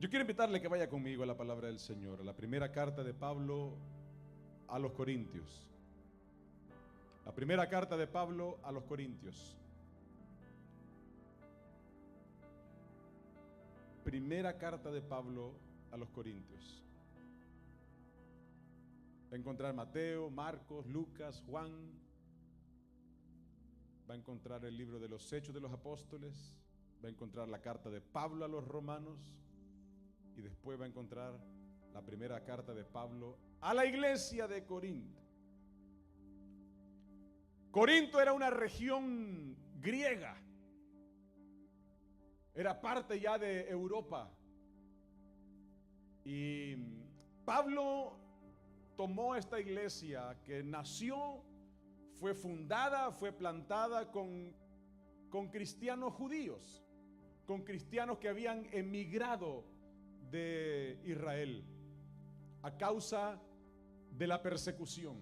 Yo quiero invitarle que vaya conmigo a la palabra del Señor, a la primera carta de Pablo a los Corintios. La primera carta de Pablo a los Corintios. Primera carta de Pablo a los Corintios. Va a encontrar Mateo, Marcos, Lucas, Juan. Va a encontrar el libro de los Hechos de los Apóstoles. Va a encontrar la carta de Pablo a los Romanos. Y después va a encontrar la primera carta de Pablo a la iglesia de Corinto. Corinto era una región griega. Era parte ya de Europa. Y Pablo tomó esta iglesia que nació, fue fundada, fue plantada con cristianos judíos, con cristianos que habían emigrado de Israel a causa de la persecución,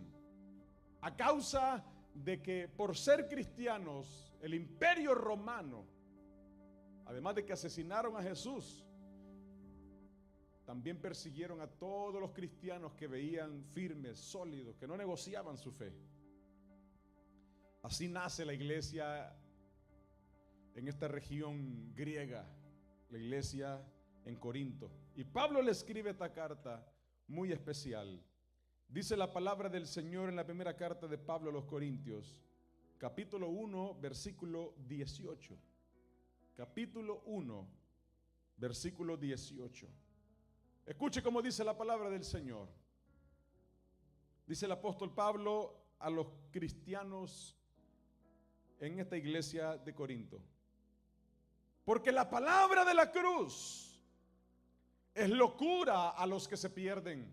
a causa de que por ser cristianos el imperio romano, además de que asesinaron a Jesús, también persiguieron a todos los cristianos que veían firmes, sólidos, que no negociaban su fe. Así nace la iglesia en esta región griega, la iglesia en Corinto. Y Pablo le escribe esta carta muy especial. Dice la palabra del Señor en la primera carta de Pablo a los Corintios, capítulo 1, versículo 18. Capítulo 1, versículo 18. Escuche cómo dice la palabra del Señor. Dice el apóstol Pablo a los cristianos en esta iglesia de Corinto: porque la palabra de la cruz es locura a los que se pierden,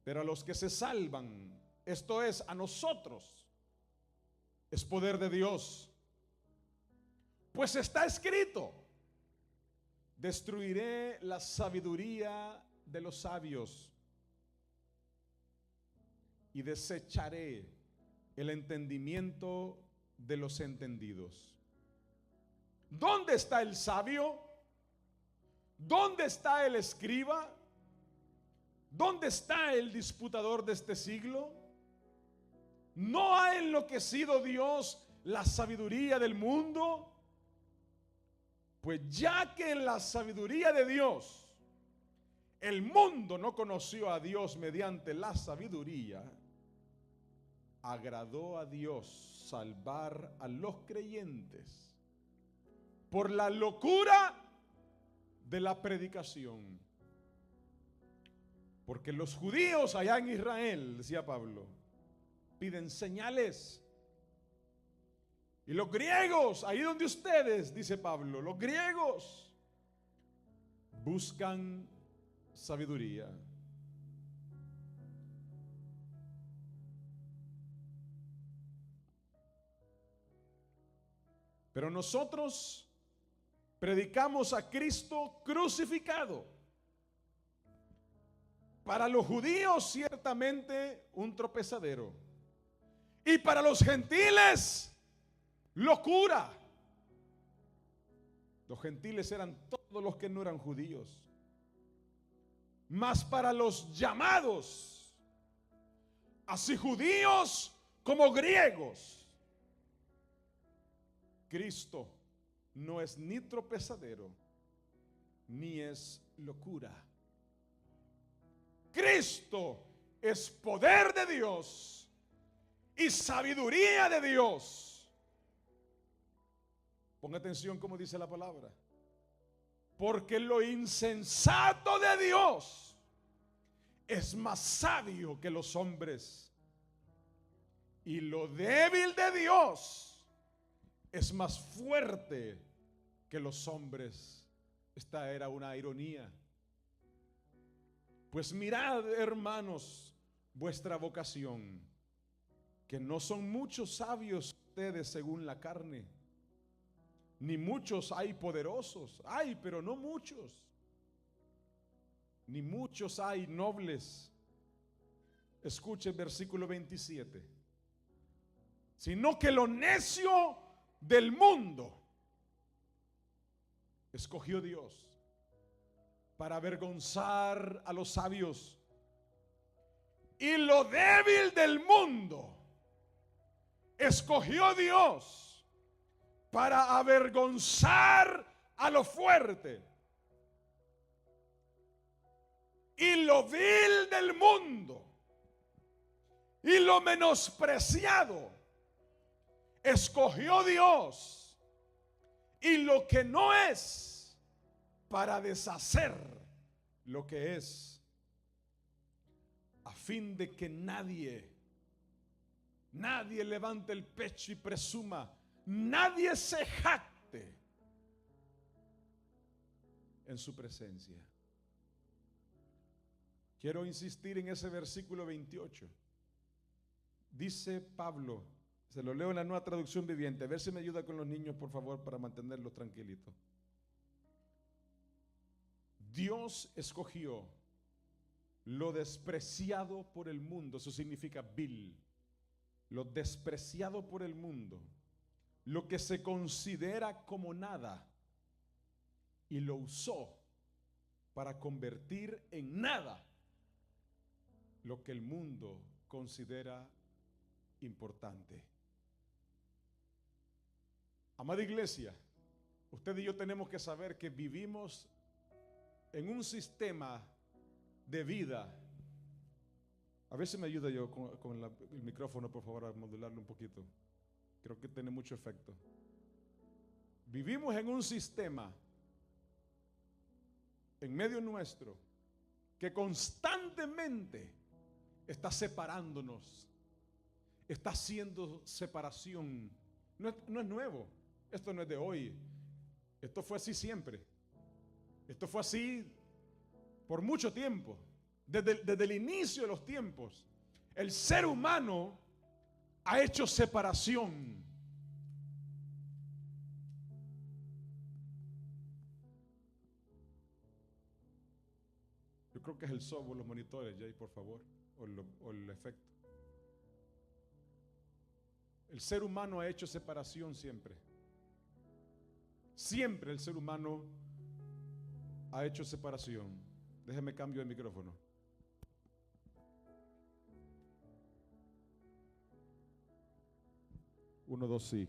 pero a los que se salvan, esto es, a nosotros, es poder de Dios. Pues está escrito: destruiré la sabiduría de los sabios y desecharé el entendimiento de los entendidos. ¿Dónde está el sabio? ¿Dónde está el escriba? ¿Dónde está el disputador de este siglo? ¿No ha enloquecido Dios la sabiduría del mundo? Pues ya que en la sabiduría de Dios el mundo no conoció a Dios mediante la sabiduría, agradó a Dios salvar a los creyentes por la locura de la predicación. Porque los judíos allá en Israel, decía Pablo, piden señales. Y los griegos, ahí donde ustedes, dice Pablo, los griegos buscan sabiduría. Pero nosotros predicamos a Cristo crucificado. Para los judíos ciertamente un tropezadero, y para los gentiles locura. Los gentiles eran todos los que no eran judíos. Mas para los llamados, así judíos como griegos, Cristo no es ni tropezadero, ni es locura. Cristo es poder de Dios y sabiduría de Dios. Ponga atención como dice la palabra. Porque lo insensato de Dios es más sabio que los hombres, y lo débil de Dios es más fuerte que los hombres. Esta era una ironía. Pues mirad, hermanos, vuestra vocación, que no son muchos sabios ustedes según la carne, ni muchos hay poderosos, hay, pero no muchos, ni muchos hay nobles. Escuche el versículo 27. Sino que lo necio del mundo escogió Dios para avergonzar a los sabios, y lo débil del mundo escogió Dios para avergonzar a lo fuerte. Y lo vil del mundo y lo menospreciado escogió Dios, y lo que no es, para deshacer lo que es, a fin de que nadie levante el pecho y presuma, nadie se jacte en su presencia. Quiero insistir en ese versículo 28. Dice Pablo, se lo leo en la Nueva Traducción Viviente, a ver si me ayuda con los niños, por favor, para mantenerlos tranquilitos. Dios escogió lo despreciado por el mundo, eso significa vil, lo despreciado por el mundo, lo que se considera como nada, y lo usó para convertir en nada lo que el mundo considera importante. Amada iglesia, usted y yo tenemos que saber que vivimos en un sistema de vida. A ver si me ayuda yo con el micrófono, por favor, a modularlo un poquito. Creo que tiene mucho efecto. Vivimos en un sistema en medio nuestro que constantemente está separándonos, está haciendo separación. No es nuevo, esto no es de hoy, esto fue así siempre, esto fue así por mucho tiempo, desde el inicio de los tiempos. El ser humano ha hecho separación. Yo creo que es el software, los monitores, Jay, por favor, o el efecto. El ser humano ha hecho separación siempre. Siempre el ser humano ha hecho separación. Déjeme cambio de micrófono. Uno, dos, sí.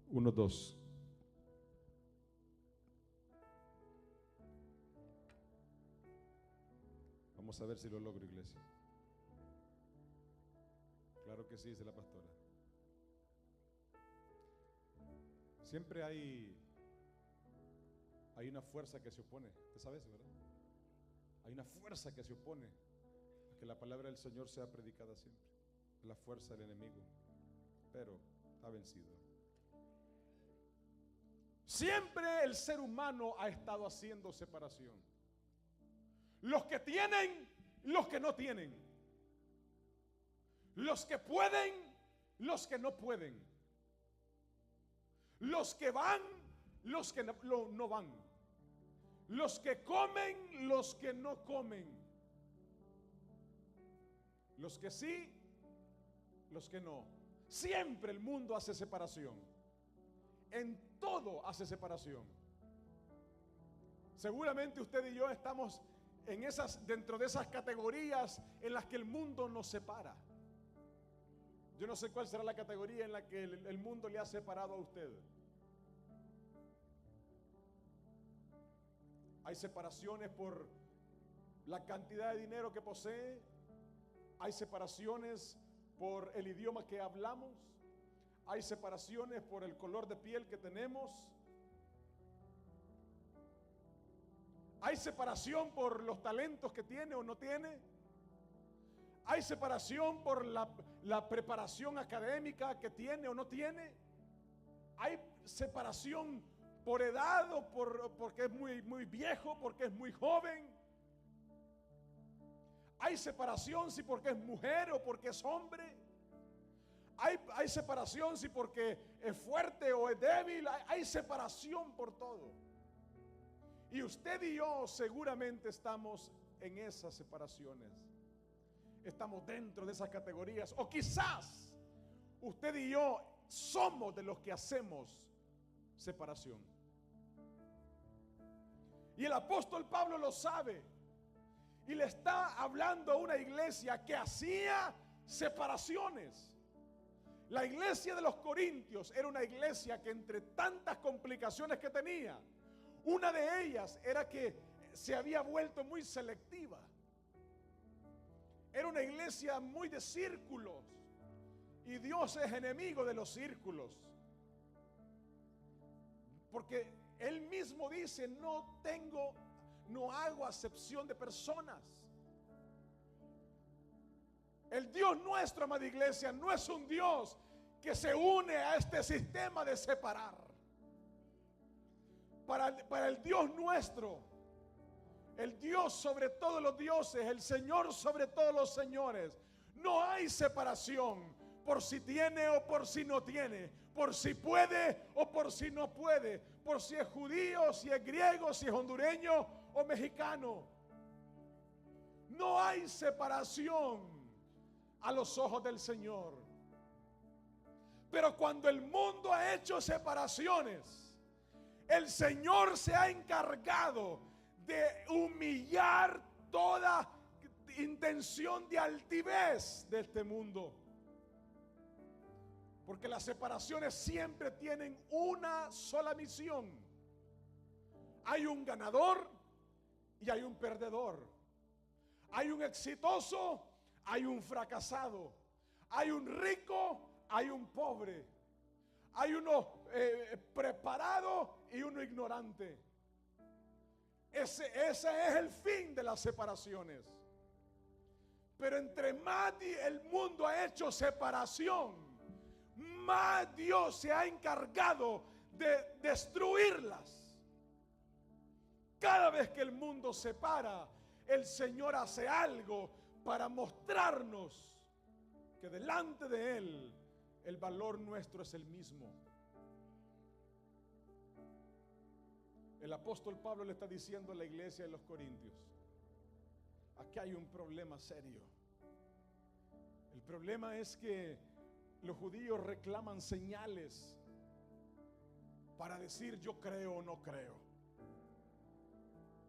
Uno, dos. Vamos a ver si lo logro, iglesia. Claro que sí, dice la pastora. Siempre hay una fuerza que se opone. Usted sabe eso, ¿verdad? Hay una fuerza que se opone a que la palabra del Señor sea predicada siempre. La fuerza del enemigo, pero ha vencido. Siempre el ser humano ha estado haciendo separación. Los que tienen, los que no tienen. Los que pueden, los que no pueden. Los que van, los que no van. Los que comen, los que no comen. Los que sí, los que no. Siempre el mundo hace separación. En todo hace separación. Seguramente usted y yo estamos dentro de esas categorías en las que el mundo nos separa. Yo no sé cuál será la categoría en la que el mundo le ha separado a usted. Hay separaciones por la cantidad de dinero que posee. Hay separaciones por el idioma que hablamos. Hay separaciones por el color de piel que tenemos. Hay separación por los talentos que tiene o no tiene. Hay separación por la preparación académica que tiene o no tiene. Hay separación por edad o porque es muy viejo, porque es muy joven. Hay separación si porque es mujer o porque es hombre. Hay separación si porque es fuerte o es débil. Hay separación por todo. Y usted y yo seguramente estamos en esas separaciones. Estamos dentro de esas categorías. O quizás usted y yo somos de los que hacemos separación. Y el apóstol Pablo lo sabe. Y le está hablando a una iglesia que hacía separaciones. La iglesia de los Corintios era una iglesia que entre tantas complicaciones que tenía, una de ellas era que se había vuelto muy selectiva. Era una iglesia muy de círculos. Y Dios es enemigo de los círculos. Porque Él mismo dice, no hago acepción de personas. El Dios nuestro, amada iglesia, no es un Dios que se une a este sistema de separar. Para el Dios nuestro, el Dios sobre todos los dioses, el Señor sobre todos los señores, no hay separación por si tiene o por si no tiene, por si puede o por si no puede, por si es judío, si es griego, si es hondureño o mexicano. No hay separación a los ojos del Señor. Pero cuando el mundo ha hecho separaciones, el Señor se ha encargado de humillar toda intención de altivez de este mundo. Porque las separaciones siempre tienen una sola misión. Hay un ganador y hay un perdedor. Hay un exitoso, hay un fracasado. Hay un rico, hay un pobre. Hay uno preparado y uno ignorante. Ese es el fin de las separaciones. Pero entre más el mundo ha hecho separación, más Dios se ha encargado de destruirlas. Cada vez que el mundo separa, el Señor hace algo para mostrarnos que delante de Él el valor nuestro es el mismo. El apóstol Pablo le está diciendo a la iglesia de los Corintios: aquí hay un problema serio. El problema es que los judíos reclaman señales para decir yo creo o no creo.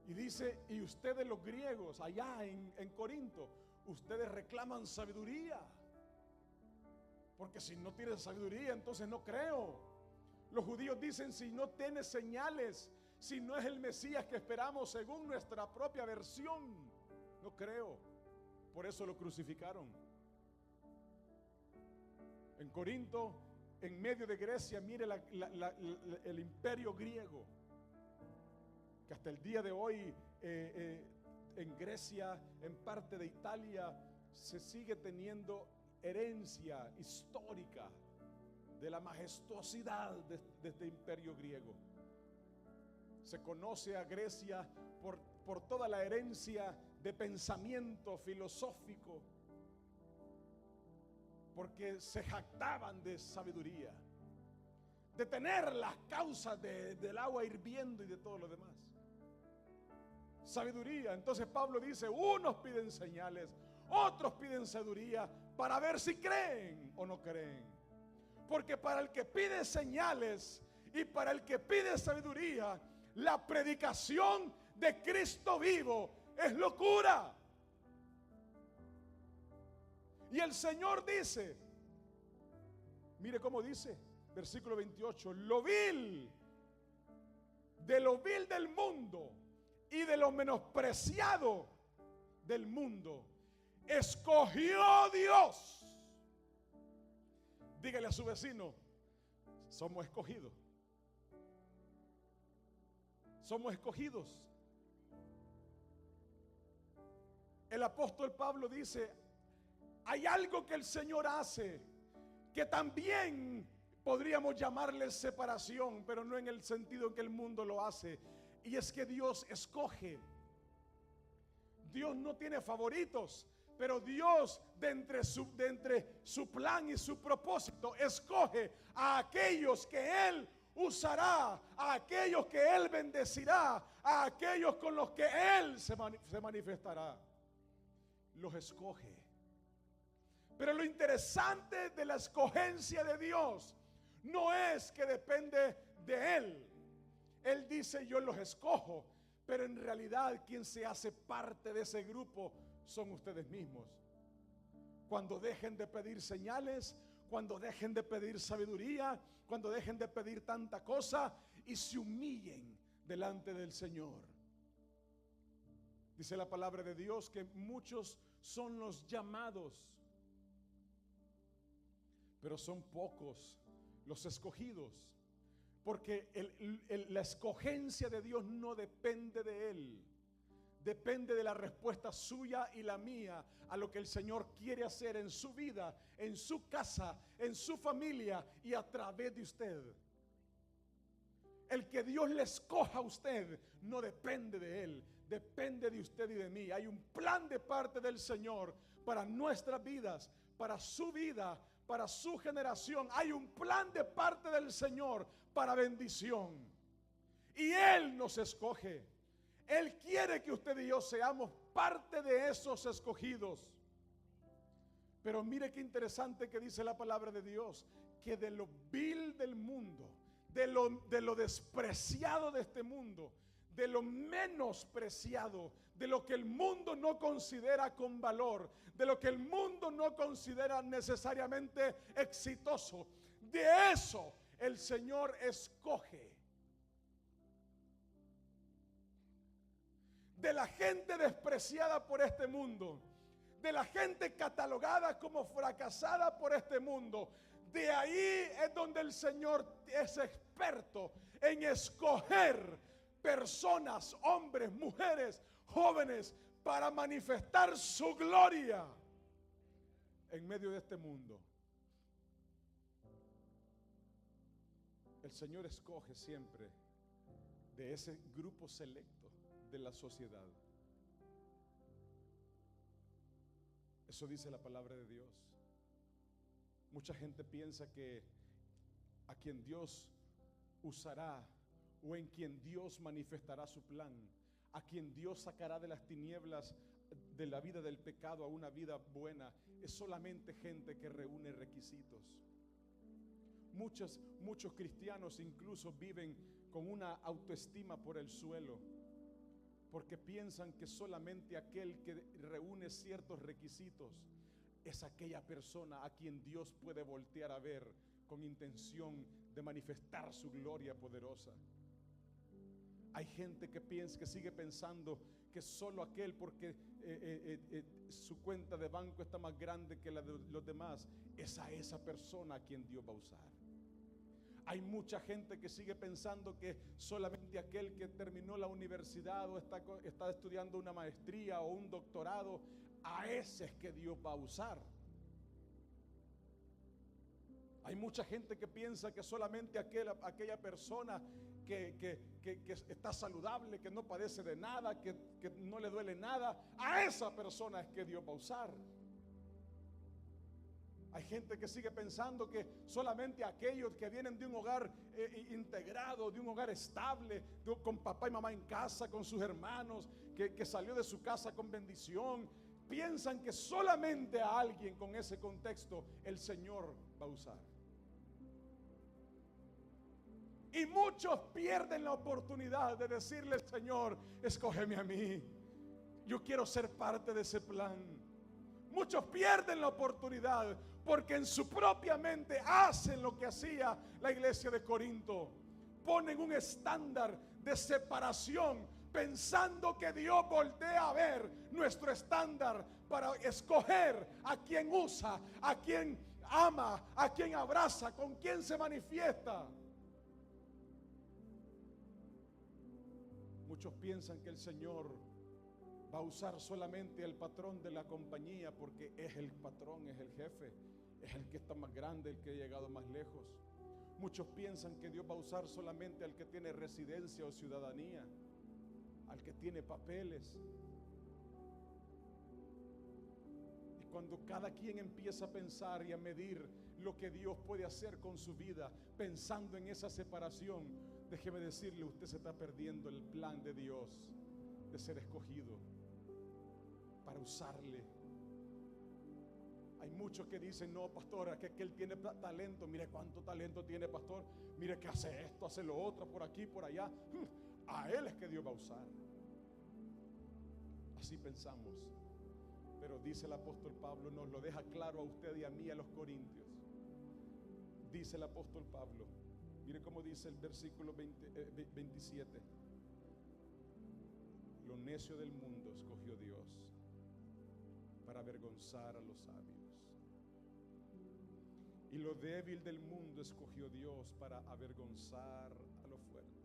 Y dice, y ustedes los griegos allá en Corinto, ustedes reclaman sabiduría. Porque si no tienes sabiduría, entonces no creo. Los judíos dicen, si no tienes señales, si no es el Mesías que esperamos según nuestra propia versión, no creo. Por eso lo crucificaron. En Corinto, en medio de Grecia, mire el imperio griego, que hasta el día de hoy en Grecia, en parte de Italia, se sigue teniendo herencia histórica de la majestuosidad de este imperio griego. Se conoce a Grecia por toda la herencia de pensamiento filosófico, porque se jactaban de sabiduría, de tener las causas del agua hirviendo y de todo lo demás. Sabiduría. Entonces Pablo dice, unos piden señales, otros piden sabiduría para ver si creen o no creen. Porque para el que pide señales y para el que pide sabiduría, la predicación de Cristo vivo es locura. Y el Señor dice, mire cómo dice, versículo 28, lo vil del mundo y de lo menospreciado del mundo, escogió Dios. Dígale a su vecino, somos escogidos. Somos escogidos. El apóstol Pablo dice, hay algo que el Señor hace que también podríamos llamarle separación, pero no en el sentido en que el mundo lo hace. Y es que Dios escoge. Dios no tiene favoritos, pero Dios de entre su plan y su propósito escoge a aquellos que Él usará, a aquellos que Él bendecirá, a aquellos con los que Él se manifestará. Los escoge. Pero lo interesante de la escogencia de Dios no es que depende de Él. Él dice, yo los escojo, Pero en realidad quien se hace parte de ese grupo son ustedes mismos. Cuando dejen de pedir señales, cuando dejen de pedir sabiduría, cuando dejen de pedir tanta cosa y se humillen delante del Señor. Dice la palabra de Dios que muchos son los llamados, pero son pocos los escogidos. Porque la escogencia de Dios no depende de Él. Depende de la respuesta suya y la mía a lo que el Señor quiere hacer en su vida, en su casa, en su familia y a través de usted. El que Dios le escoja a usted no depende de Él, depende de usted y de mí. Hay un plan de parte del Señor para nuestras vidas, para su vida, para su generación. Hay un plan de parte del Señor para bendición. Y Él nos escoge. Él quiere que usted y yo seamos parte de esos escogidos. Pero mire qué interesante que dice la palabra de Dios, que de lo vil del mundo, de lo despreciado de este mundo, de lo menospreciado, de lo que el mundo no considera con valor, de lo que el mundo no considera necesariamente exitoso, de eso el Señor escoge. De la gente despreciada por este mundo, de la gente catalogada como fracasada por este mundo, de ahí es donde el Señor es experto en escoger personas, hombres, mujeres, jóvenes, para manifestar su gloria en medio de este mundo. El Señor escoge siempre de ese grupo selecto de la sociedad. Eso dice la palabra de Dios. Mucha gente piensa que a quien Dios usará o en quien Dios manifestará su plan, a quien Dios sacará de las tinieblas de la vida del pecado a una vida buena, es solamente gente que reúne requisitos. Muchos cristianos incluso viven con una autoestima por el suelo, porque piensan que solamente aquel que reúne ciertos requisitos es aquella persona a quien Dios puede voltear a ver con intención de manifestar su gloria poderosa. Hay gente que sigue pensando que solo aquel, porque su cuenta de banco está más grande que la de los demás, es a esa persona a quien Dios va a usar. Hay mucha gente que sigue pensando que solamente aquel que terminó la universidad o está estudiando una maestría o un doctorado, a ese es que Dios va a usar. Hay mucha gente que piensa que solamente aquella persona que está saludable, que no padece de nada, que no le duele nada, a esa persona es que Dios va a usar. Hay gente que sigue pensando que solamente aquellos que vienen de un hogar integrado, de un hogar estable, con papá y mamá en casa, con sus hermanos, que salió de su casa con bendición, piensan que solamente a alguien con ese contexto el Señor va a usar. Y muchos pierden la oportunidad de decirle: Señor, escógeme a mí, yo quiero ser parte de ese plan. Muchos pierden la oportunidad porque en su propia mente hacen lo que hacía la iglesia de Corinto. Ponen un estándar de separación, pensando que Dios voltea a ver nuestro estándar para escoger a quien usa, a quien ama, a quien abraza, con quien se manifiesta. Muchos piensan que el Señor va a usar solamente al patrón de la compañía porque es el patrón, es el jefe, es el que está más grande, el que ha llegado más lejos. Muchos piensan que Dios va a usar solamente al que tiene residencia o ciudadanía, al que tiene papeles. Y cuando cada quien empieza a pensar y a medir lo que Dios puede hacer con su vida, pensando en esa separación, déjeme decirle, usted se está perdiendo el plan de Dios de ser escogido para usarle. Hay muchos que dicen: no, pastor, que él tiene talento. Mire cuánto talento tiene, pastor. Mire que hace esto, hace lo otro, por aquí, por allá. A él es que Dios va a usar. Así pensamos. Pero dice el apóstol Pablo, nos lo deja claro a usted y a mí, a los corintios. Dice el apóstol Pablo, mire cómo dice el versículo 27. Lo necio del mundo escogió Dios para avergonzar a los sabios. Y lo débil del mundo escogió Dios para avergonzar a lo fuerte.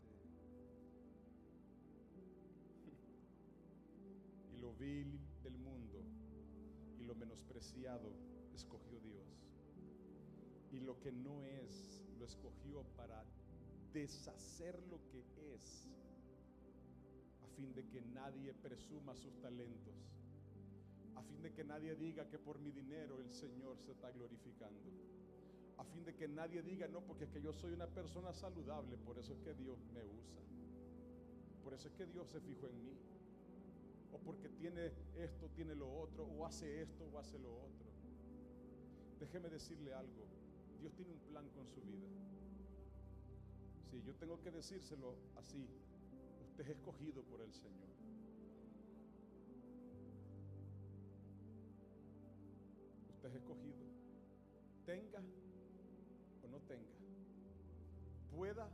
Y lo vil del mundo y lo menospreciado escogió Dios. Y lo que no es, lo escogió para deshacer lo que es, a fin de que nadie presuma sus talentos, a fin de que nadie diga que por mi dinero el Señor se está glorificando, a fin de que nadie diga, no, porque es que yo soy una persona saludable, por eso es que Dios me usa, por eso es que Dios se fijó en mí, o porque tiene esto, tiene lo otro, o hace esto o hace lo otro. Déjeme decirle algo, Dios tiene un plan con su vida. Sí, yo tengo que decírselo así, usted es escogido por el Señor. Usted es escogido, tenga o no tenga, pueda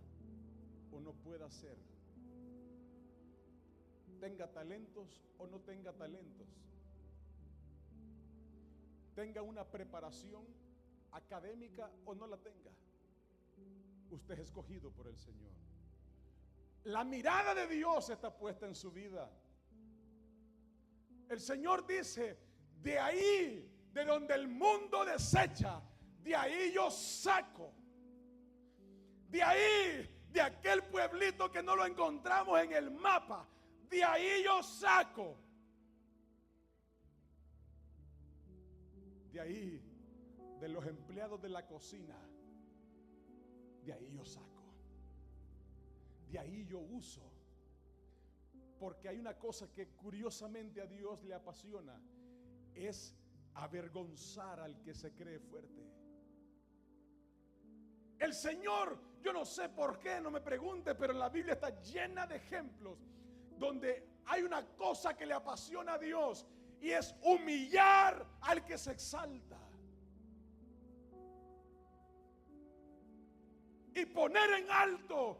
o no pueda ser, tenga talentos o no tenga talentos, tenga una preparación académica o no la tenga, usted es escogido por el Señor. La mirada de Dios está puesta en su vida. El Señor dice, de ahí, de donde el mundo desecha, de ahí yo saco. De ahí, de aquel pueblito que no lo encontramos en el mapa, de ahí yo saco. De ahí, de los empleados de la cocina, de ahí yo saco. De ahí yo uso. Porque hay una cosa que curiosamente a Dios le apasiona, es avergonzar al que se cree fuerte. El Señor, yo no sé por qué, no me pregunte, pero la Biblia está llena de ejemplos donde hay una cosa que le apasiona a Dios, y es humillar al que se exalta y poner en alto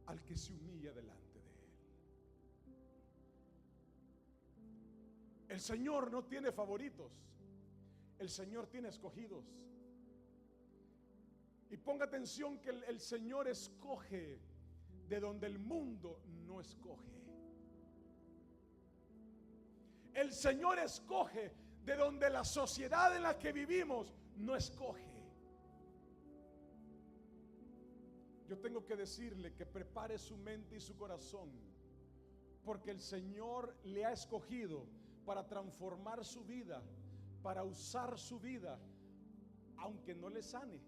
al que se humilla delante de Él. El Señor no tiene favoritos, el Señor tiene escogidos. Y ponga atención que el Señor escoge de donde el mundo no escoge. El Señor escoge de donde la sociedad en la que vivimos no escoge. Yo tengo que decirle que prepare su mente y su corazón, porque el Señor le ha escogido para transformar su vida, para usar su vida, aunque no le sane,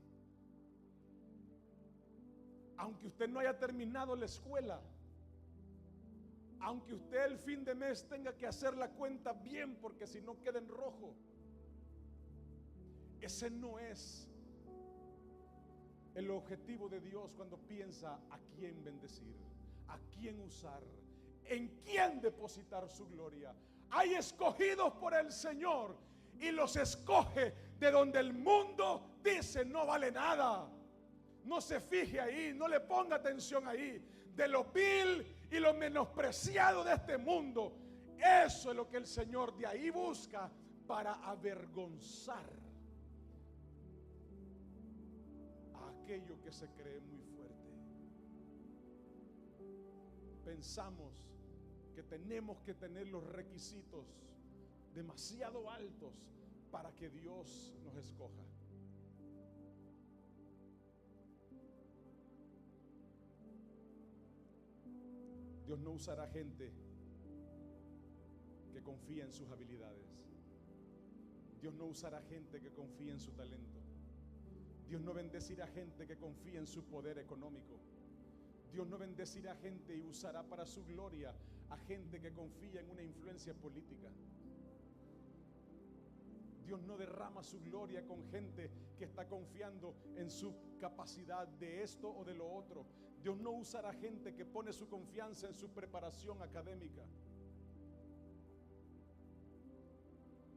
aunque usted no haya terminado la escuela, aunque usted el fin de mes tenga que hacer la cuenta bien, porque si no queda en rojo. Ese no es el objetivo de Dios cuando piensa a quién bendecir, a quién usar, en quién depositar su gloria. Hay escogidos por el Señor y los escoge de donde el mundo dice no vale nada. No se fije ahí, no le ponga atención ahí. De lo vil y lo menospreciado de este mundo, eso es lo que el Señor de ahí busca para avergonzar a aquello que se cree muy fuerte. Pensamos que tenemos que tener los requisitos demasiado altos para que Dios nos escoja. Dios no usará gente que confía en sus habilidades. Dios no usará gente que confía en su talento. Dios no bendecirá gente que confía en su poder económico. Dios no bendecirá gente y usará para su gloria a gente que confía en una influencia política. Dios no derrama su gloria con gente que está confiando en su capacidad de esto o de lo otro. Dios no usará gente que pone su confianza en su preparación académica.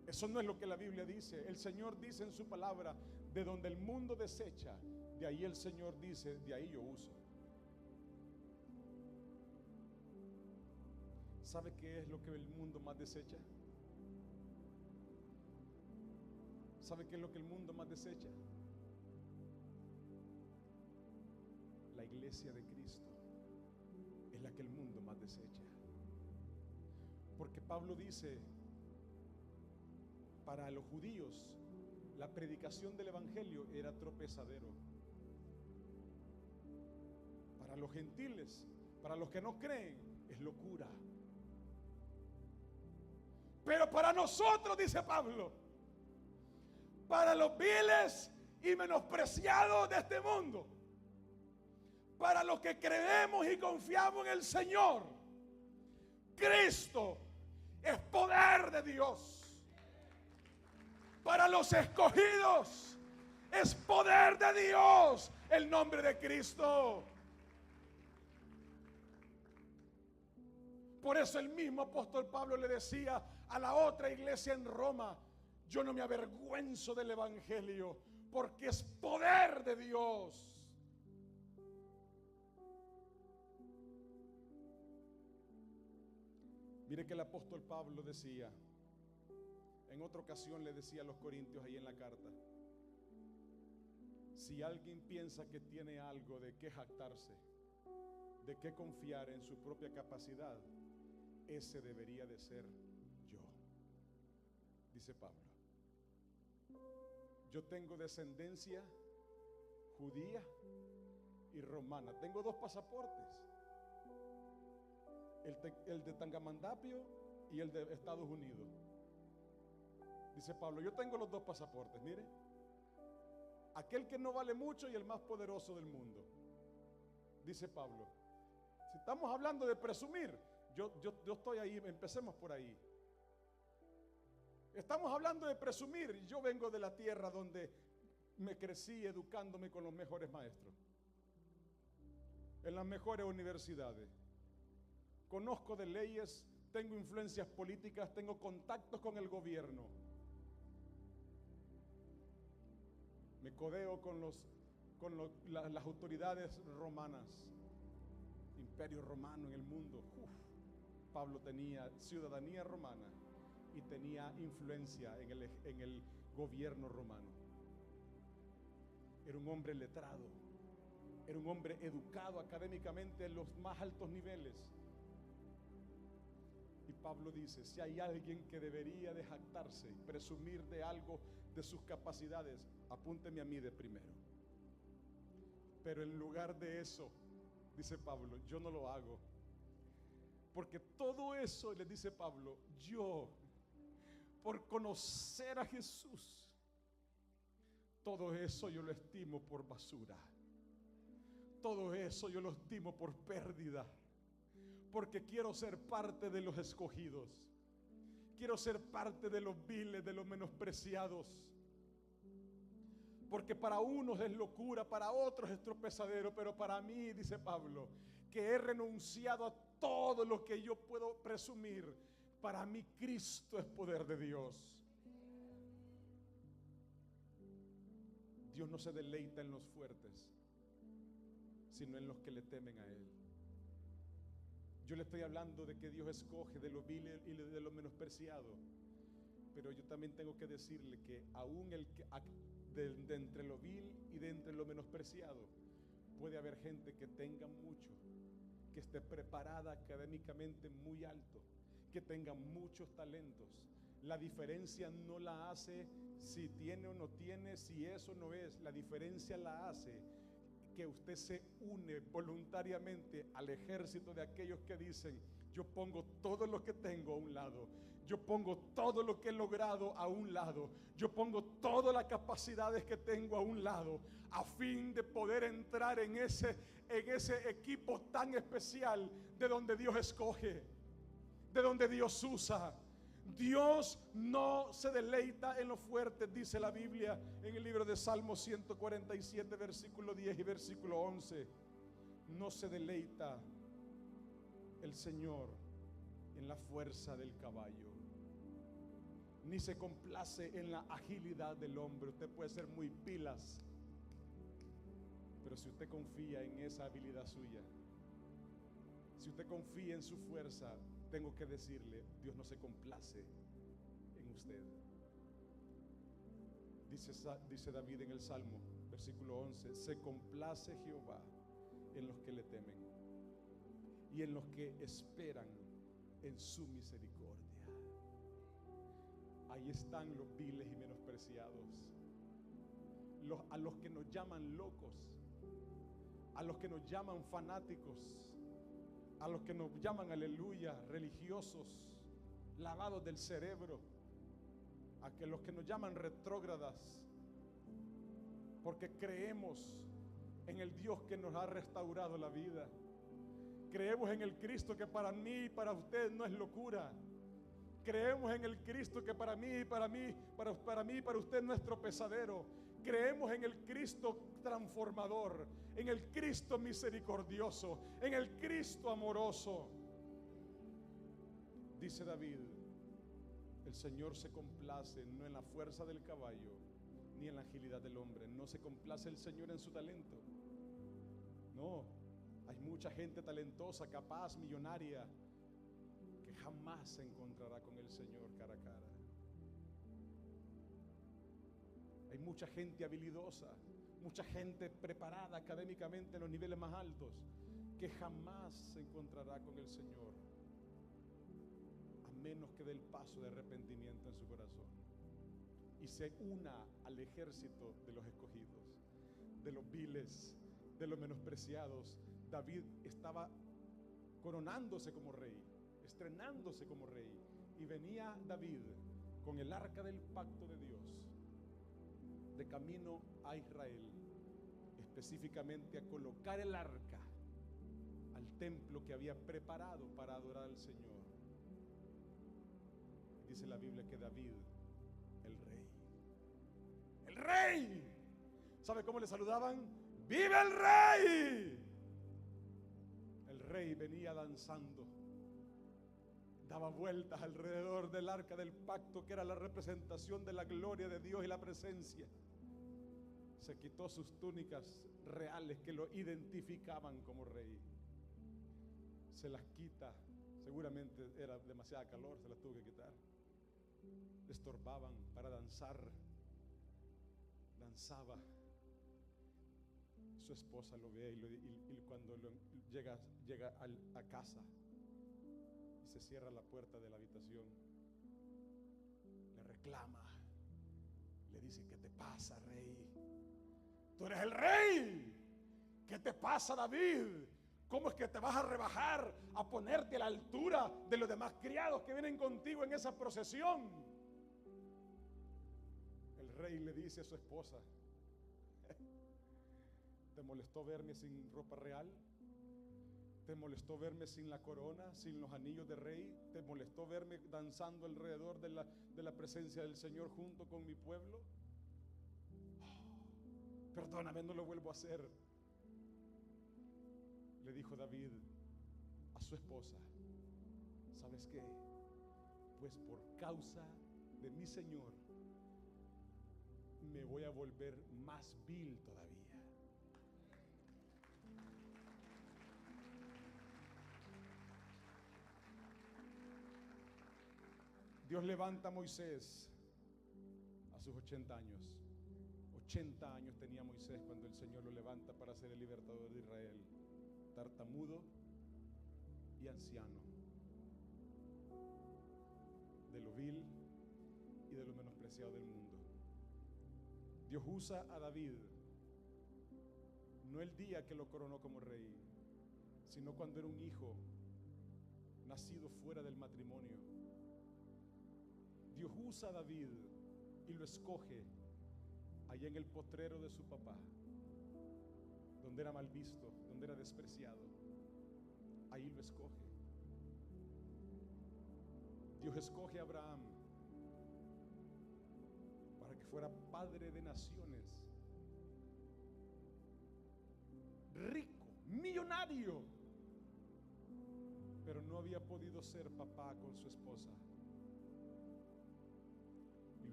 Eso no es lo que la Biblia dice. El Señor dice en su palabra: de donde el mundo desecha, de ahí el Señor dice, de ahí yo uso. ¿Sabe qué es lo que el mundo más desecha? ¿Sabe qué es lo que el mundo más desecha? La iglesia de Cristo es la que el mundo más desecha. Porque Pablo dice: para los judíos la predicación del evangelio era tropezadero. Para los gentiles, para los que no creen, es locura. Pero para nosotros, dice Pablo, para los viles y menospreciados de este mundo, para los que creemos y confiamos en el Señor, Cristo es poder de Dios. Para los escogidos es poder de Dios el nombre de Cristo. Por eso el mismo apóstol Pablo le decía a la otra iglesia en Roma: yo no me avergüenzo del evangelio, porque es poder de Dios. Mire que el apóstol Pablo decía, en otra ocasión le decía a los corintios ahí en la carta: si alguien piensa que tiene algo de qué jactarse, de qué confiar en su propia capacidad, ese debería de ser yo, dice Pablo. Yo tengo descendencia judía y romana. Tengo dos pasaportes, el de Tangamandapio y el de Estados Unidos. Dice Pablo: yo tengo los dos pasaportes, mire, aquel que no vale mucho y el más poderoso del mundo. Dice Pablo: si estamos hablando de presumir, yo estoy ahí, empecemos por ahí. Estamos hablando de presumir. Yo vengo de la tierra donde me crecí educándome con los mejores maestros, en las mejores universidades. Conozco de leyes, tengo influencias políticas, tengo contactos con el gobierno. Me codeo con las autoridades romanas, imperio romano en el mundo. Pablo tenía ciudadanía romana y tenía influencia en el gobierno romano. Era un hombre letrado, era un hombre educado académicamente en los más altos niveles. Y Pablo dice: si hay alguien que debería de jactarse, presumir de algo, de sus capacidades, apúnteme a mí de primero. Pero en lugar de eso, dice Pablo, yo no lo hago. Porque todo eso, le dice Pablo, yo, por conocer a Jesús, todo eso yo lo estimo por basura. Todo eso yo lo estimo por pérdida. Porque quiero ser parte de los escogidos. Quiero ser parte de los viles, de los menospreciados. Porque para unos es locura, para otros es tropezadero, pero para mí, dice Pablo, que he renunciado a todo lo que yo puedo presumir, para mí Cristo es poder de Dios. Dios no se deleita en los fuertes, sino en los que le temen a Él. Yo le estoy hablando de que Dios escoge de lo vil y de lo menospreciado, pero yo también tengo que decirle que aún de entre lo vil y de entre lo menospreciado, puede haber gente que tenga mucho, que esté preparada académicamente muy alto, que tenga muchos talentos. La diferencia no la hace si tiene o no tiene, si eso no es. La diferencia la hace que usted se une voluntariamente al ejército de aquellos que dicen: yo pongo todo lo que tengo a un lado, yo pongo todo lo que he logrado a un lado, yo pongo todas las capacidades que tengo a un lado, a fin de poder entrar en ese equipo tan especial de donde Dios escoge, de donde Dios usa. Dios no se deleita en los fuertes, dice la Biblia en el libro de Salmos 147, versículo 10 y versículo 11. No se deleita el Señor en la fuerza del caballo, ni se complace en la agilidad del hombre. Usted puede ser muy pilas, pero si usted confía en esa habilidad suya, si usted confía en su fuerza, tengo que decirle, Dios no se complace en usted. Dice David en el Salmo, versículo 11, se complace Jehová en los que le temen y en los que esperan en su misericordia. Ahí están los viles y menospreciados, a los que nos llaman locos, a los que nos llaman fanáticos, a los que nos llaman, aleluya, religiosos, lavados del cerebro, a los que nos llaman retrógradas, porque creemos en el Dios que nos ha restaurado la vida. Creemos en el Cristo que para mí y para usted no es locura. Creemos en el Cristo que para mí y para usted es nuestro pesadero. Creemos en el Cristo transformador, en el Cristo misericordioso, en el Cristo amoroso. Dice David, el Señor se complace no en la fuerza del caballo ni en la agilidad del hombre. No se complace el Señor en su talento. No, hay mucha gente talentosa, capaz, millonaria, que jamás se encontrará con el Señor cara a cara. Hay mucha gente habilidosa, mucha gente preparada académicamente en los niveles más altos, que jamás se encontrará con el Señor, a menos que dé el paso de arrepentimiento en su corazón y se una al ejército de los escogidos, de los viles, de los menospreciados. David estaba coronándose como rey, estrenándose como rey, y venía David con el arca del pacto de Dios de camino a Israel, específicamente a colocar el arca al templo que había preparado para adorar al Señor. Dice la Biblia que David, el rey, ¿sabe cómo le saludaban? ¡Vive el rey! El rey venía danzando, daba vueltas alrededor del arca del pacto, que era la representación de la gloria de Dios y la presencia. Se quitó sus túnicas reales que lo identificaban como rey, se las quita, seguramente era demasiada calor, se las tuvo que quitar, le estorbaban para danzar. Danzaba. Su esposa lo ve y cuando llega a casa y se cierra la puerta de la habitación, le reclama, le dice: ¿qué te pasa, rey? Tú eres el rey. ¿Qué te pasa, David? ¿Cómo es que te vas a rebajar a ponerte a la altura de los demás criados que vienen contigo en esa procesión? El rey le dice a su esposa: ¿te molestó verme sin ropa real? ¿Te molestó verme sin la corona, sin los anillos de rey? ¿Te molestó verme danzando alrededor de la presencia del Señor junto con mi pueblo? Perdóname, no lo vuelvo a hacer. Le dijo David a su esposa: ¿sabes qué? Pues por causa de mi Señor me voy a volver más vil todavía. Dios levanta a Moisés a sus 80 años. 80 años tenía Moisés cuando el Señor lo levanta para ser el libertador de Israel. Tartamudo y anciano, de lo vil y de lo menospreciado del mundo. Dios usa a David no el día que lo coronó como rey, sino cuando era un hijo nacido fuera del matrimonio. Dios usa a David y lo escoge allá en el potrero de su papá, donde era mal visto, donde era despreciado. Ahí lo escoge. Dios escoge a Abraham para que fuera padre de naciones, rico, millonario, pero no había podido ser papá con su esposa.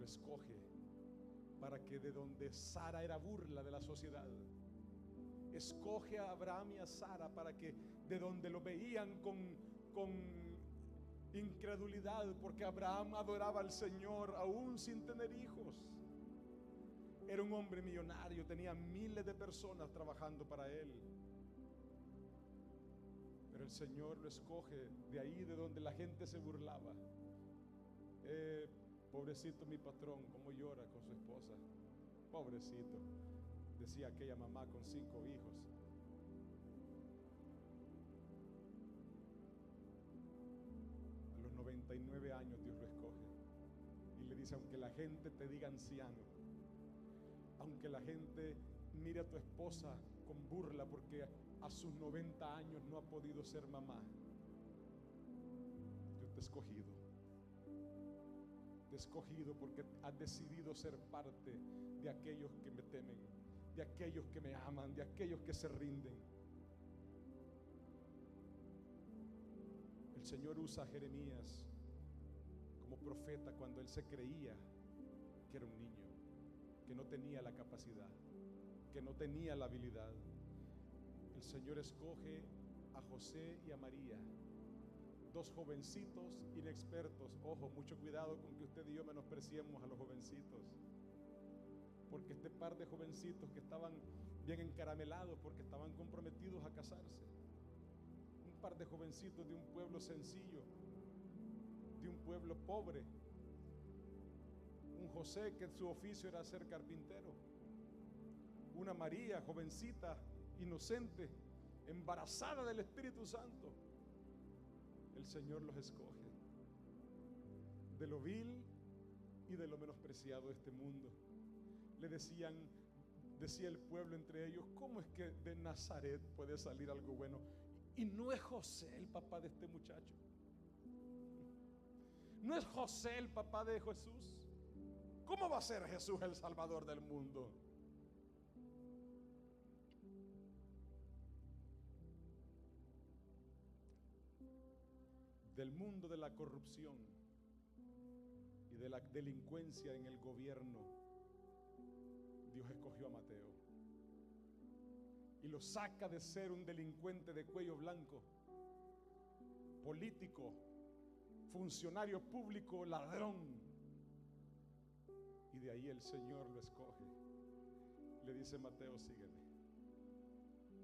lo escoge para que de donde Sara era burla de la sociedad, escoge a Abraham y a Sara para que de donde lo veían con incredulidad, porque Abraham adoraba al Señor aún sin tener hijos. Era un hombre millonario, tenía miles de personas trabajando para él. Pero el Señor lo escoge de ahí de donde la gente se burlaba. Pobrecito mi patrón, cómo llora con su esposa. Pobrecito, decía aquella mamá con 5 hijos. A los 99 años Dios lo escoge y le dice: aunque la gente te diga anciano, aunque la gente mire a tu esposa con burla porque a sus 90 años no ha podido ser mamá, yo te he escogido. Te he escogido porque has decidido ser parte de aquellos que me temen, de aquellos que me aman, de aquellos que se rinden. El Señor usa a Jeremías como profeta cuando él se creía que era un niño, que no tenía la capacidad, que no tenía la habilidad. El Señor escoge a José y a María, 2 jovencitos inexpertos. Ojo, mucho cuidado con que usted y yo menospreciemos a los jovencitos, porque este par de jovencitos que estaban bien encaramelados porque estaban comprometidos a casarse, un par de jovencitos de un pueblo sencillo, de un pueblo pobre, un José que su oficio era ser carpintero, una María jovencita, inocente, embarazada del Espíritu Santo. El Señor los escoge de lo vil y de lo menospreciado de este mundo. Le decía el pueblo entre ellos: ¿cómo es que de Nazaret puede salir algo bueno? Y no es José el papá de este muchacho. No es José el papá de Jesús. ¿Cómo va a ser Jesús el Salvador del mundo? Del mundo de la corrupción y de la delincuencia en el gobierno, Dios escogió a Mateo y lo saca de ser un delincuente de cuello blanco, político, funcionario público, ladrón, y de ahí el Señor lo escoge. Le dice: Mateo, sígueme,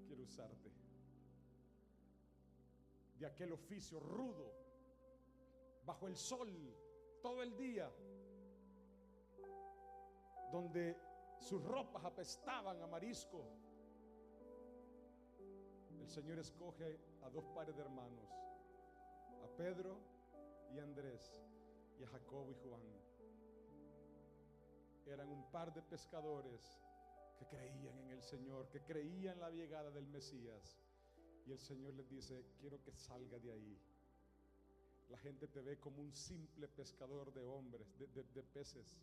quiero usarte. De aquel oficio rudo, bajo el sol, todo el día, donde sus ropas apestaban a marisco, el Señor escoge a 2 pares de hermanos, a Pedro y Andrés, y a Jacobo y Juan. Eran un par de pescadores que creían en el Señor, que creían en la llegada del Mesías. Y el Señor les dice: quiero que salga de ahí. La gente te ve como un simple pescador de hombres, de peces,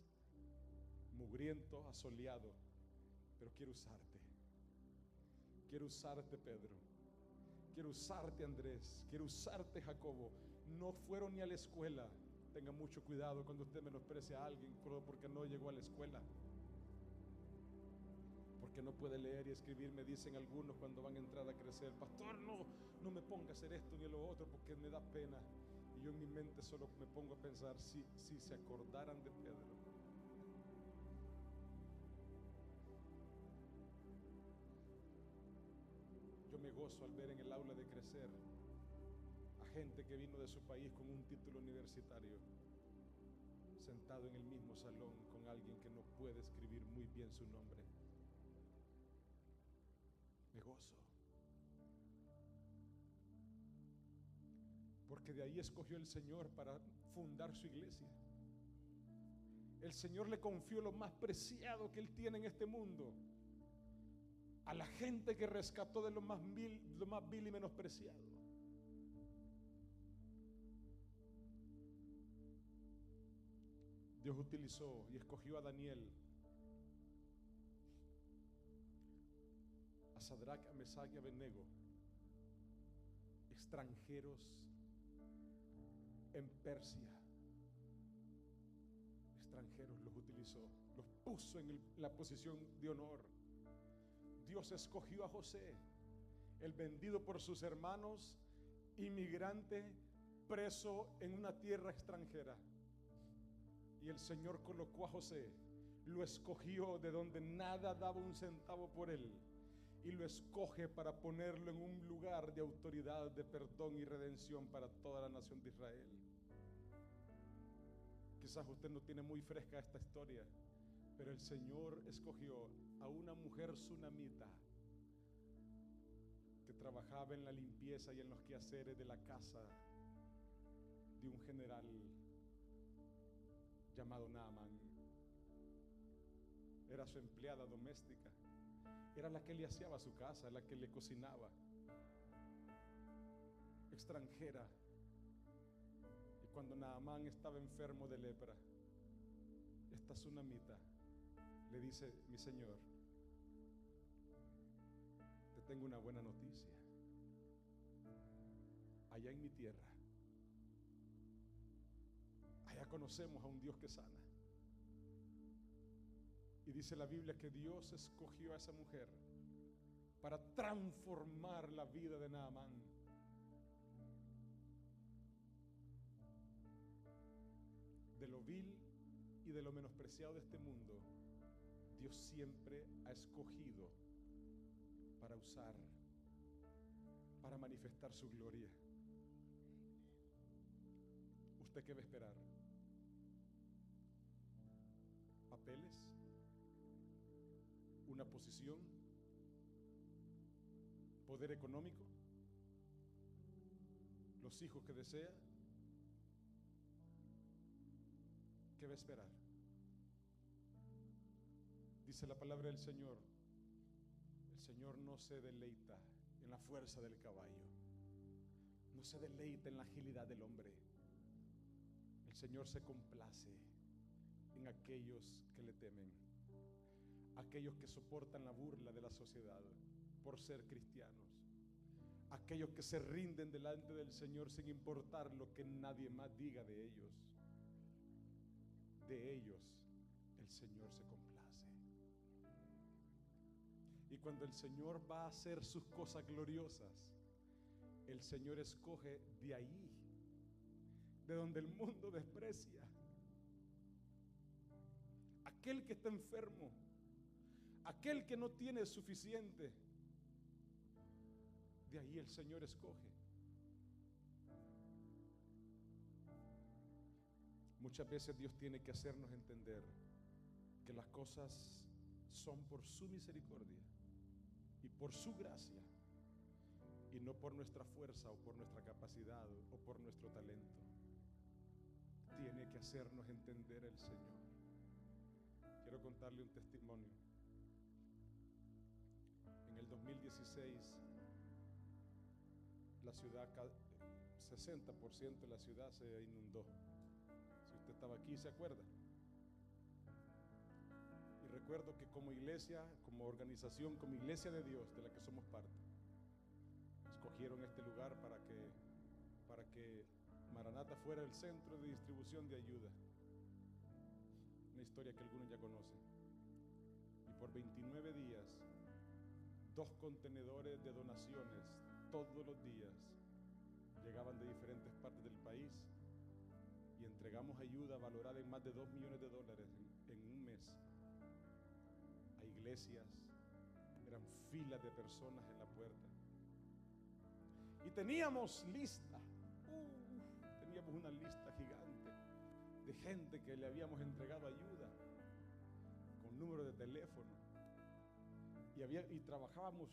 mugriento, asoleado, pero quiero usarte. Quiero usarte, Pedro. Quiero usarte, Andrés. Quiero usarte, Jacobo. No fueron ni a la escuela. Tenga mucho cuidado cuando usted menosprecie a alguien porque no llegó a la escuela, porque no puede leer y escribir. Me dicen algunos cuando van a entrar a crecer: pastor, no me ponga a hacer esto ni lo otro porque me da pena. Y yo en mi mente solo me pongo a pensar: si se acordaran de Pedro. Yo me gozo al ver en el aula de crecer a gente que vino de su país con un título universitario, sentado en el mismo salón con alguien que no puede escribir muy bien su nombre. Me gozo, porque de ahí escogió el Señor para fundar su iglesia. El Señor le confió lo más preciado que Él tiene en este mundo, a la gente que rescató de lo más vil y menospreciado. Dios utilizó y escogió a Daniel, a Sadrach, a Mesach y a Abednego, extranjeros en Persia, extranjeros los utilizó, los puso en la posición de honor. Dios escogió a José, el vendido por sus hermanos, inmigrante, preso en una tierra extranjera. Y el Señor colocó a José, lo escogió de donde nada daba un centavo por él, y lo escoge para ponerlo en un lugar de autoridad, de perdón y redención para toda la nación de Israel. Quizás usted no tiene muy fresca esta historia, pero el Señor escogió a una mujer sunamita que trabajaba en la limpieza y en los quehaceres de la casa de un general llamado Naamán. Era su empleada doméstica, era la que le aseaba su casa, la que le cocinaba, extranjera. Y cuando Naamán estaba enfermo de lepra, esta sunamita le dice: mi señor, te tengo una buena noticia. Allá en mi tierra, allá conocemos a un Dios que sana. Y dice la Biblia que Dios escogió a esa mujer para transformar la vida de Naamán. De lo vil y de lo menospreciado de este mundo, Dios siempre ha escogido para usar, para manifestar su gloria. ¿Usted qué va a esperar? ¿Papeles? ¿Una posición? ¿Poder económico? ¿Los hijos que desea? ¿Qué va a esperar? Dice la palabra del Señor: el Señor no se deleita en la fuerza del caballo, no se deleita en la agilidad del hombre. El Señor se complace en aquellos que le temen, aquellos que soportan la burla de la sociedad por ser cristianos, aquellos que se rinden delante del Señor sin importar lo que nadie más diga de ellos. De ellos el Señor se complace. Y cuando el Señor va a hacer sus cosas gloriosas, el Señor escoge de ahí, de donde el mundo desprecia, aquel que está enfermo, aquel que no tiene suficiente. De ahí el Señor escoge. Muchas veces Dios tiene que hacernos entender que las cosas son por su misericordia y por su gracia, y no por nuestra fuerza o por nuestra capacidad o por nuestro talento. Tiene que hacernos entender el Señor. Quiero contarle un testimonio. En el 2016, la ciudad, 60% de la ciudad se inundó. Si usted estaba aquí, ¿se acuerda? Y recuerdo que como iglesia, como organización, como iglesia de Dios, de la que somos parte, escogieron este lugar para que Maranata fuera el centro de distribución de ayuda. Una historia que algunos ya conocen. Y por 29 días, 2 contenedores de donaciones todos los días llegaban de diferentes partes del país, y entregamos ayuda valorada en más de $2 millones en un mes a iglesias. Eran filas de personas en la puerta. Y teníamos teníamos una lista gigante de gente que le habíamos entregado ayuda, con número de teléfono. Y trabajábamos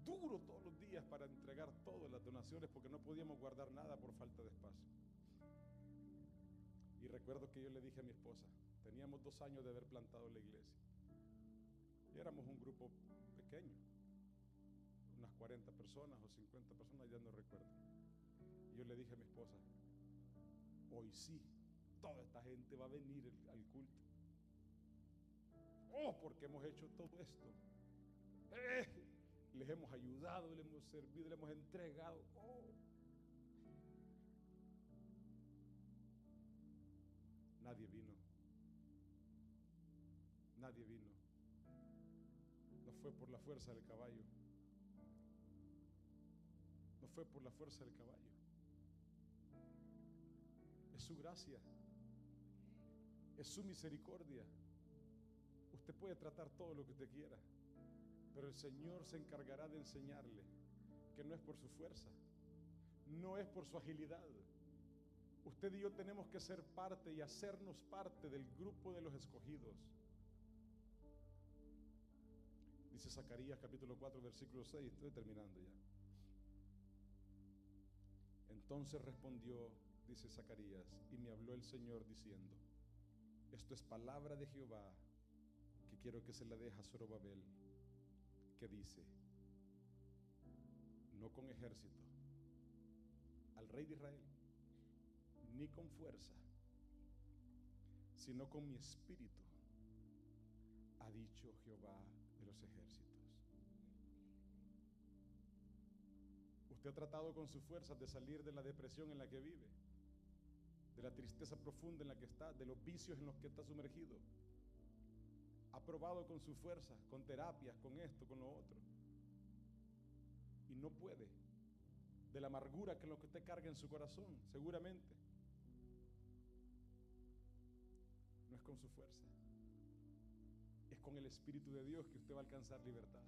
duro todos los días para entregar todas las donaciones, porque no podíamos guardar nada por falta de espacio. Y recuerdo que yo le dije a mi esposa, teníamos 2 años de haber plantado la iglesia, y éramos un grupo pequeño, unas 40 personas o 50 personas, ya no recuerdo. Y yo le dije a mi esposa: hoy sí, toda esta gente va a venir al culto. Porque hemos hecho todo esto. Les hemos ayudado, les hemos servido, les hemos entregado. Nadie vino. nadie vino. No fue por la fuerza del caballo. No fue por la fuerza del caballo. Es su gracia. Es su misericordia. Usted puede tratar todo lo que usted quiera, pero el Señor se encargará de enseñarle que no es por su fuerza, no es por su agilidad. Usted y yo tenemos que ser parte y hacernos parte del grupo de los escogidos. Dice Zacarías capítulo 4 versículo 6, estoy terminando ya. Entonces respondió, dice Zacarías, y me habló el Señor diciendo: esto es palabra de Jehová, que quiero que se la deje a Zorobabel, que dice: no con ejército al rey de Israel, ni con fuerza, sino con mi espíritu, ha dicho Jehová de los ejércitos. Usted ha tratado con sus fuerzas de salir de la depresión en la que vive, de la tristeza profunda en la que está, de los vicios en los que está sumergido. Ha probado con sus fuerzas, con terapias, con esto, con lo otro, y no puede. De la amargura que es lo que usted carga en su corazón, seguramente no es con su fuerza, es con el Espíritu de Dios que usted va a alcanzar libertad.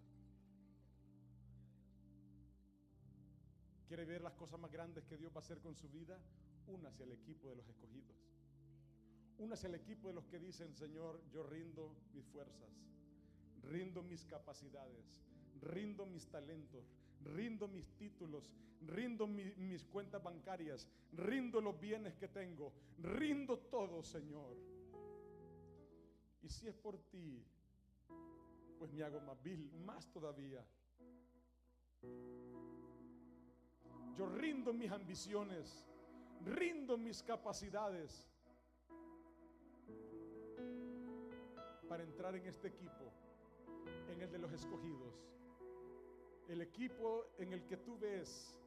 ¿Quiere ver las cosas más grandes que Dios va a hacer con su vida? Únase al equipo de los escogidos. Únase al equipo de los que dicen: Señor, yo rindo mis fuerzas, rindo mis capacidades, rindo mis talentos, rindo mis títulos, rindo mis cuentas bancarias, rindo los bienes que tengo, rindo todo, Señor. Y si es por ti, pues me hago más vil, más todavía. Yo rindo mis ambiciones, rindo mis capacidades para entrar en este equipo, en el de los escogidos, el equipo en el que tú ves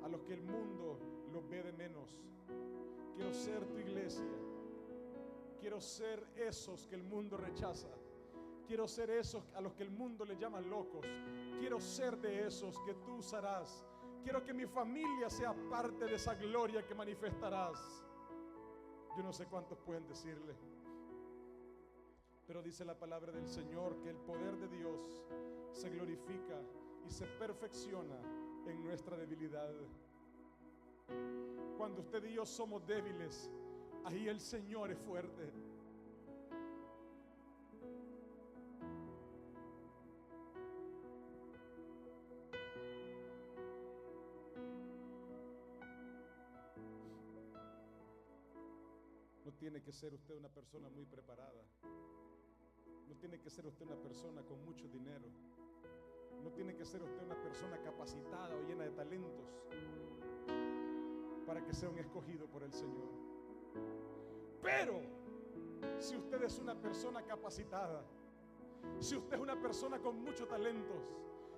a los que el mundo los ve de menos. Quiero ser tu iglesia, quiero ser esos que el mundo rechaza, quiero ser esos a los que el mundo le llama locos, quiero ser de esos que tú usarás. Quiero que mi familia sea parte de esa gloria que manifestarás. Yo no sé cuántos pueden decirle, pero dice la palabra del Señor que el poder de Dios se glorifica y se perfecciona en nuestra debilidad. Cuando usted y yo somos débiles, ahí el Señor es fuerte. No tiene que ser usted una persona muy preparada. No tiene que ser usted una persona con mucho dinero. No tiene que ser usted una persona capacitada o llena de talentos para que sea un escogido por el Señor. Pero si usted es una persona capacitada, si usted es una persona con muchos talentos,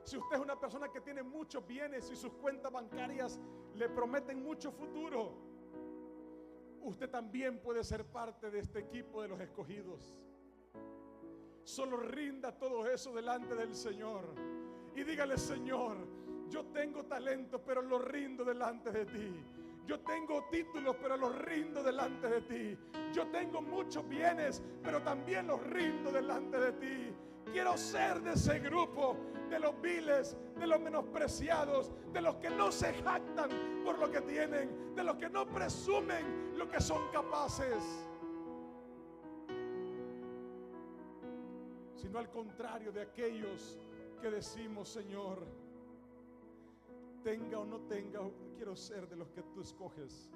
si usted es una persona que tiene muchos bienes y sus cuentas bancarias le prometen mucho futuro, usted también puede ser parte de este equipo de los escogidos. Solo rinda todo eso delante del Señor y dígale: Señor, yo tengo talento, pero lo rindo delante de ti. Yo tengo títulos, pero los rindo delante de ti. Yo tengo muchos bienes, pero también los rindo delante de ti. Quiero ser de ese grupo, de los viles, de los menospreciados, de los que no se jactan por lo que tienen, de los que no presumen lo que son capaces, sino al contrario de aquellos que decimos: Señor, tenga o no tenga, quiero ser de los que tú escoges,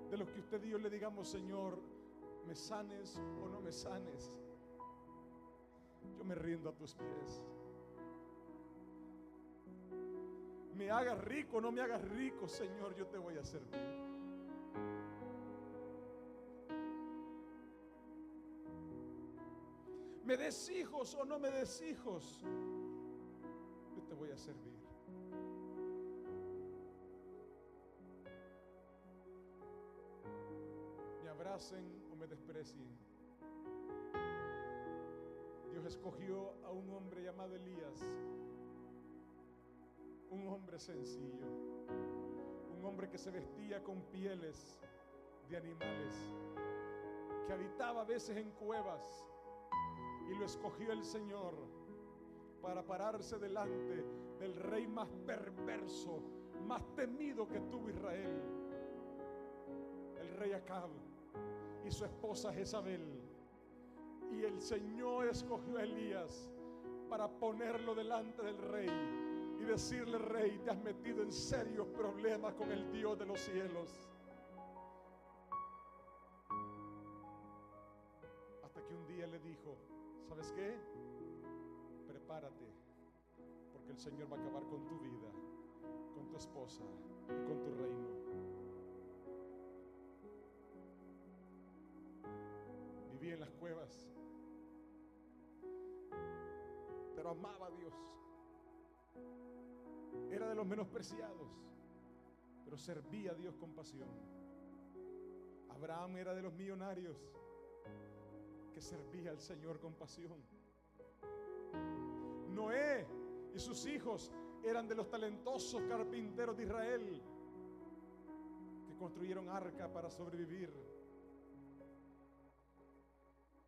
de los que usted y yo le digamos: Señor, me sanes o no me sanes, yo me rindo a tus pies. Me hagas rico o no me hagas rico, Señor, yo te voy a servir. Me des hijos o no me des hijos, yo te voy a servir. Me abracen o me desprecien, Dios escogió a un hombre llamado Elías, un hombre sencillo, un hombre que se vestía con pieles de animales, que habitaba a veces en cuevas, y lo escogió el Señor para pararse delante del rey más perverso, más temido que tuvo Israel, el rey Acab y su esposa Jezabel. Y el Señor escogió a Elías para ponerlo delante del rey y decirle: rey, te has metido en serios problemas con el Dios de los cielos. Hasta que un día le dijo: ¿sabes qué? Prepárate, porque el Señor va a acabar con tu vida, con tu esposa y con tu reino. Vivía en las cuevas, pero amaba a Dios. Era de los menospreciados, pero servía a Dios con pasión. Abraham era de los millonarios que servía al Señor con pasión. Noé y sus hijos eran de los talentosos carpinteros de Israel que construyeron arca para sobrevivir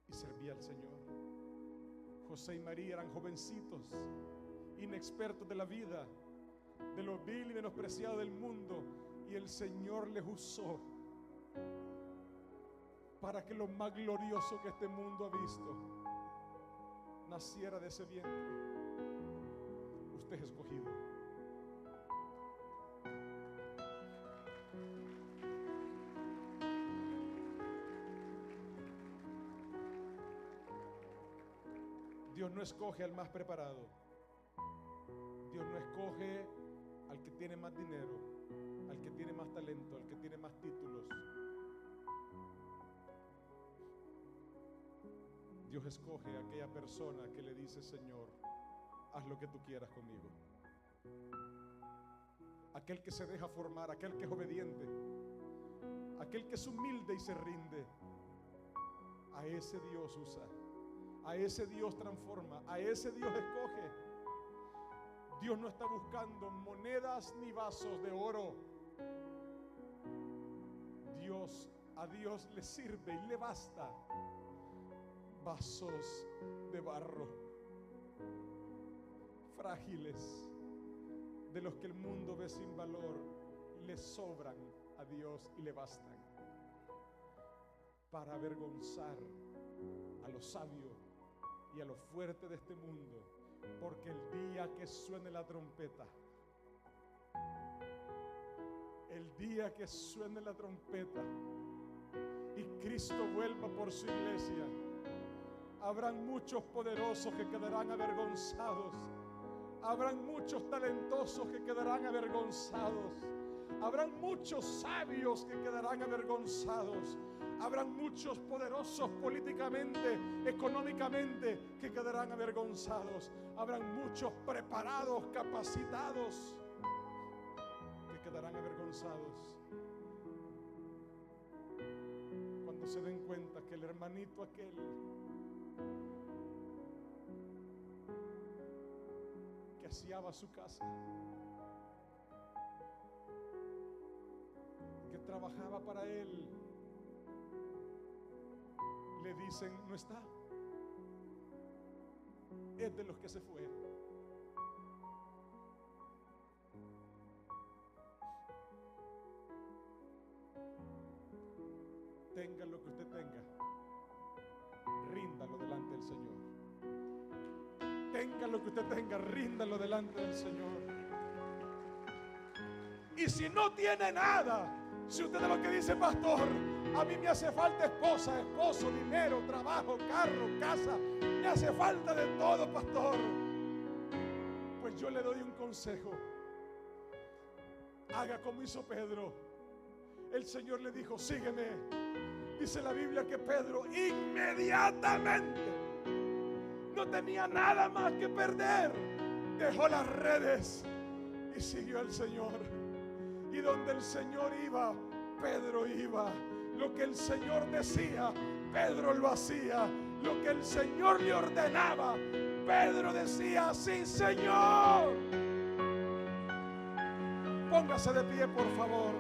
y servía al Señor. José y María eran jovencitos, inexpertos de la vida, de lo vil y menospreciado del mundo, y el Señor les usó para que lo más glorioso que este mundo ha visto naciera de ese vientre. Usted es escogido. Dios no escoge al más preparado. Dios no escoge al que tiene más dinero, al que tiene más talento, al que tiene más títulos. Dios escoge a aquella persona que le dice: Señor, haz lo que tú quieras conmigo. Aquel que se deja formar, aquel que es obediente, aquel que es humilde y se rinde. A ese Dios usa, a ese Dios transforma, a ese Dios escoge. Dios no está buscando monedas ni vasos de oro. A Dios le sirve y le basta vasos de barro, frágiles, de los que el mundo ve sin valor. Le sobran a Dios y le bastan para avergonzar a los sabios y a los fuertes de este mundo. Porque el día que suene la trompeta, el día que suene la trompeta y Cristo vuelva por su iglesia, habrán muchos poderosos que quedarán avergonzados. Habrán muchos talentosos que quedarán avergonzados. Habrán muchos sabios que quedarán avergonzados. Habrán muchos poderosos políticamente, económicamente, que quedarán avergonzados. Habrán muchos preparados, capacitados, que quedarán avergonzados cuando se den cuenta que el hermanito aquel que aseaba su casa, que trabajaba para él, le dicen: no está, es de los que se fue. Tenga lo que usted tenga, ríndalo delante del Señor. Tenga lo que usted tenga, ríndalo delante del Señor. Y si no tiene nada, si usted es lo que dice: pastor, a mí me hace falta esposa, esposo, dinero, trabajo, carro, casa, me hace falta de todo, pastor, pues yo le doy un consejo: haga como hizo Pedro. El Señor le dijo: sígueme. Dice la Biblia que Pedro inmediatamente, no tenía nada más que perder, dejó las redes y siguió al Señor. Y donde el Señor iba, Pedro iba. Lo que el Señor decía, Pedro lo hacía. Lo que el Señor le ordenaba, Pedro decía: sí, Señor. Póngase de pie, por favor.